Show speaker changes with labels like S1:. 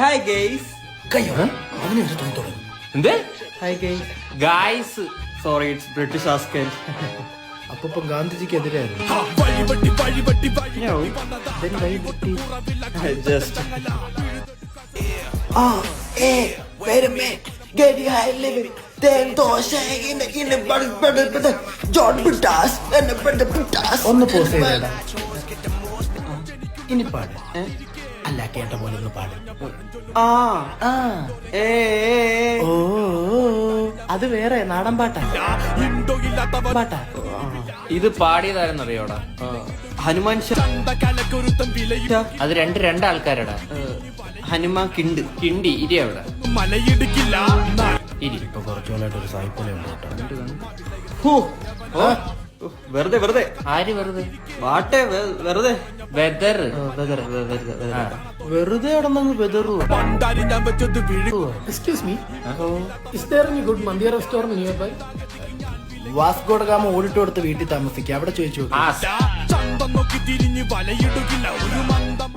S1: Hi guys.
S2: എന്ത്
S1: hi guys.
S2: Guys?
S1: Sorry, it's British ആസ്കന്റ്.
S3: അപ്പൊ ഗാന്ധിജിക്കെതിരായിരുന്നു.
S1: ജസ്റ്റ്
S3: ഒന്ന് പോസ് ചെയ്തേടാ. ഇനി പാട്. അല്ല, കേട്ട പോലെ ഒന്ന് പാട്.
S1: ആ
S3: ആ
S1: ഏ
S3: ഓ അത് വേറെ നാടൻ പാട്ടാ. പാട്ടാ.
S2: ഇത് പാടിയതാരെന്നറിയോടാ?
S1: ഹനുമാൻ
S2: അത് രണ്ട് ആൾക്കാരടാ.
S1: ഹനുമാൻ കിണ്ട്.
S2: കിണ്ടി ഇരി അവിടെ ഇരി.
S3: ഇപ്പൊ കുറച്ചുകൊണ്ടായിട്ട് ഒരു സായിപ്പോലെ ഉണ്ട് കേട്ടോ.
S1: ഹോ, ഓ, വെറുതെ വെറുതെ
S2: ആര് വെറുതെ?
S1: വാട്ടെ വെറുതെ
S2: വെതർ.
S3: വെറുതെ കിടന്നങ്ങ് weather. Excuse me, is there any good mandi restaurant nearby? Vasco da Gama ഓടിട്ട് കൊടുത്ത് വീട്ടിൽ താമസിക്കുക, അവിടെ ചോദിച്ചു.
S2: ആ
S4: ചന്തം നോക്കി തിരിഞ്ഞ് വലയിടുകില്ല ഒരു മന്ദം